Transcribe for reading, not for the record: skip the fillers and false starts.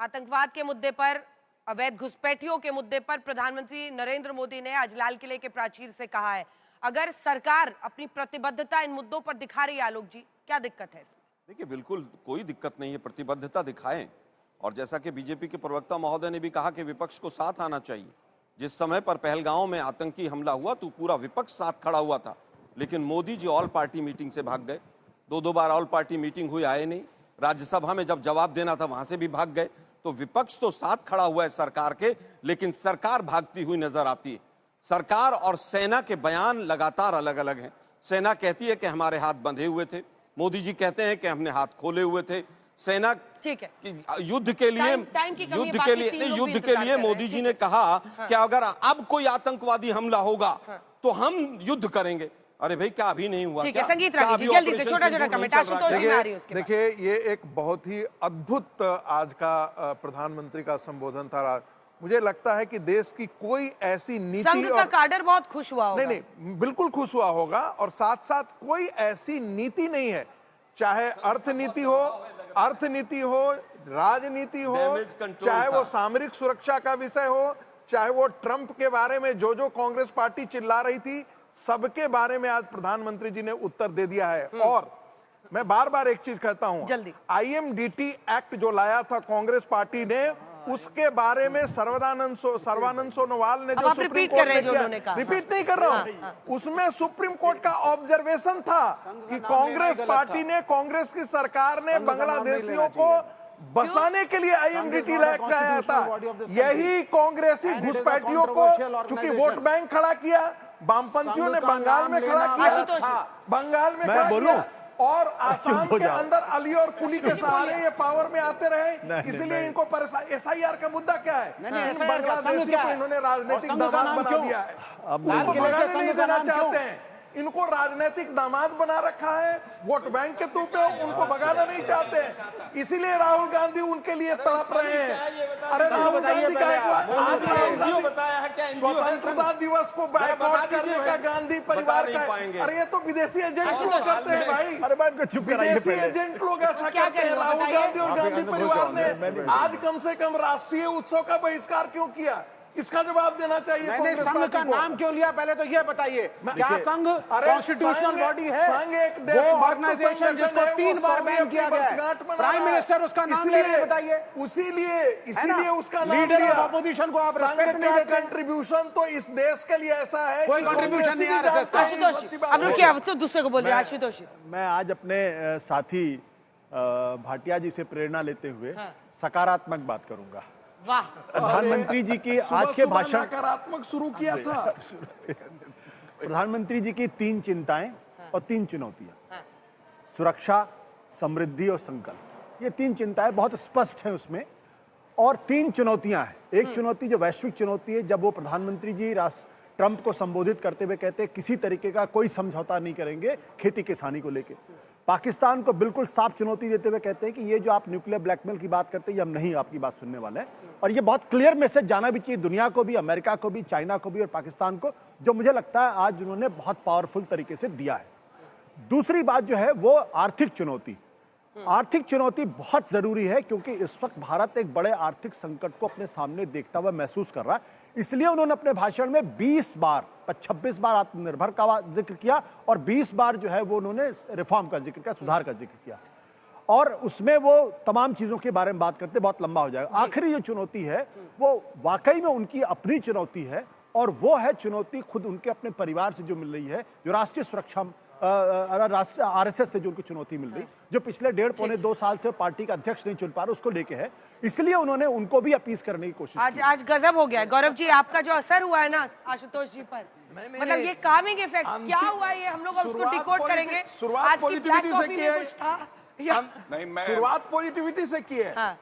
आतंकवाद के मुद्दे पर, अवैध घुसपैठियों के मुद्दे पर प्रधानमंत्री नरेंद्र मोदी ने आज लाल किले के प्राचीर से कहा है, अगर सरकार अपनी प्रतिबद्धता इन मुद्दों पर दिखा रही है, आलोक जी, क्या दिक्कत है इसमें? देखिए, बिल्कुल कोई दिक्कत नहीं है, प्रतिबद्धता दिखाएं। और जैसा कि बीजेपी के प्रवक्ता महोदय ने भी कहा कि विपक्ष को साथ आना चाहिए। जिस समय पर पहलगांव में आतंकी हमला हुआ तो पूरा विपक्ष साथ खड़ा हुआ था, लेकिन Modi ji all party meeting से भाग गए। दो बार ऑल पार्टी मीटिंग हुई, आए नहीं। राज्यसभा में जब जवाब देना था वहां से भी भाग गए। तो विपक्ष तो साथ खड़ा हुआ है सरकार के, लेकिन सरकार भागती हुई नजर आती है। सरकार और सेना के बयान लगातार अलग अलग हैं। सेना कहती है कि हमारे हाथ बंधे हुए थे, मोदी जी कहते हैं कि हमने हाथ खोले हुए थे। सेना ठीक है, युद्ध के लिए मोदी जी ने कहा कि अगर अब कोई आतंकवादी हमला होगा तो हम युद्ध करेंगे। अरे भाई, क्या अभी नहीं हुआ? ठीक है, संगीत रानी जी जल्दी से छोटा-छोटा कमेंट आशुतोष जी में आ रही है उसके बाद। देखिए, ये एक बहुत ही अद्भुत आज का प्रधानमंत्री का संबोधन था। मुझे लगता है कि देश की कोई ऐसी नीति, संघ का काडर बहुत खुश हुआ होगा। नहीं, बिल्कुल खुश हुआ होगा। और साथ साथ कोई ऐसी नीति नहीं है, चाहे अर्थनीति हो, राजनीति हो, चाहे वो सामरिक सुरक्षा का विषय हो, चाहे वो ट्रंप के बारे में जो कांग्रेस पार्टी चिल्ला रही थी, सबके बारे में आज प्रधानमंत्री जी ने उत्तर दे दिया है। और मैं बार बार एक चीज कहता हूं, IMDT एक्ट जो लाया था कांग्रेस पार्टी ने, उसके बारे में सर्वानंद सोनोवाल ने जो सुप्रीम कोर्ट में किया, रिपीट नहीं कर रहा हूं, उसमें सुप्रीम कोर्ट का ऑब्जर्वेशन था कि कांग्रेस पार्टी ने, कांग्रेस की सरकार ने बांग्लादेशियों को बसाने के लिए IMDT एक्ट लाया था। यही कांग्रेसी घुसपैठियों को चूंकि वोट बैंक खड़ा किया, वामपंथियों ने बंगाल में खड़ा किया, और आसाम के अंदर अली और कुली के सहारे ये पावर में आते रहे। इसलिए इनको SIR का मुद्दा क्या है? बांग्लादेशियों को इन्होंने राजनीतिक दामाद बना दिया है, उनको भगाने नहीं देना चाहते हैं। इनको राजनीतिक दामाद बना रखा है, वोट बैंक के तौर पे उनको भगाना नहीं चाहते हैं। इसीलिए राहुल गांधी उनके लिए तड़प रहे हैं। अरे राहुल गांधी का आज स्वतंत्रता दिवस को बायकॉट करने का गांधी परिवार का, अरे ये तो विदेशी एजेंट लोग करते हैं भाई। विदेशी एजेंट लोग ऐसा करते हैं। राहुल गांधी और गांधी परिवार ने आज कम से कम राष्ट्रीय उत्सव का बहिष्कार क्यों किया? इसका जवाब देना चाहिए। मैंने संघ का नाम क्यों लिया, पहले तो ये बताइए, क्या संघ कॉन्स्टिट्यूशनल बॉडी है? संघ एक वो ऑर्गेनाइजेशन जिसको 3 बार बैन किया गया है, प्राइम मिनिस्टर उसका नाम ले रहे हैं, बताइए। इसीलिए उसका नाम लीडर ऑफ अपोजिशन को आप रिस्पेक्ट नहीं देते। कंट्रीब्यूशन तो इस देश के लिए ऐसा है, कोई कंट्रीब्यूशन नहीं आ रहा है। आशुतोष, दूसरे को बोल दिया। आशुतोष, मैं आज अपने साथी भाटिया जी से प्रेरणा लेते हुए सकारात्मक बात करूंगा। वाह, प्रधानमंत्री जी की आज के भाषण नकारात्मक शुरू किया था। प्रधानमंत्री जी की 3 चिंताएं और 3 चुनौतियां, सुरक्षा, समृद्धि और संकल्प। ये 3 चिंताएं बहुत स्पष्ट हैं उसमें, और 3 चुनौतियां हैं। एक चुनौती जो वैश्विक चुनौती है, जब वो प्रधानमंत्री जी ट्रंप को संबोधित करते हुए कहते हैं किसी तरीके का कोई समझौता नहीं करेंगे खेती किसानी को लेकर। पाकिस्तान को बिल्कुल साफ चुनौती देते हुए कहते हैं कि ये जो आप न्यूक्लियर ब्लैकमेल की बात करते हैं, ये हम नहीं आपकी बात सुनने वाले हैं। और ये बहुत क्लियर मैसेज जाना भी चाहिए दुनिया को भी, अमेरिका को भी, चाइना को भी और पाकिस्तान को, जो मुझे लगता है आज उन्होंने बहुत पावरफुल तरीके से दिया है। दूसरी बात जो है वो आर्थिक चुनौती। आर्थिक चुनौती बहुत जरूरी है, क्योंकि इस वक्त भारत एक बड़े आर्थिक संकट को अपने सामने देखता हुआ महसूस कर रहा है। इसलिए उन्होंने अपने भाषण में 26 बार आत्मनिर्भर का जिक्र किया, और 20 बार जो है वो उन्होंने रिफॉर्म का जिक्र किया, सुधार का जिक्र किया। और उसमें वो तमाम चीजों के बारे में बात करते बहुत लंबा हो जाएगा। आखिरी जो चुनौती है वो वाकई में उनकी अपनी चुनौती है, और वो है चुनौती खुद उनके अपने परिवार से जो मिल रही है, जो राष्ट्रीय सुरक्षा RSS से जो उनको चुनौती मिल रही, जो पिछले 1.5-2 साल से पार्टी का अध्यक्ष नहीं चुन पा रहे, उसको लेके है। इसलिए उन्होंने उनको भी अपील करने की कोशिश की। आज गजब हो गया। गौरव जी, आपका जो असर हुआ है ना आशुतोष जी पर, मतलब ये कामिंग इफेक्ट क्या हुआ है, ये हम लोग उसको डिकोड करेंगे। शुरुआत पॉजिटिविटी से की है।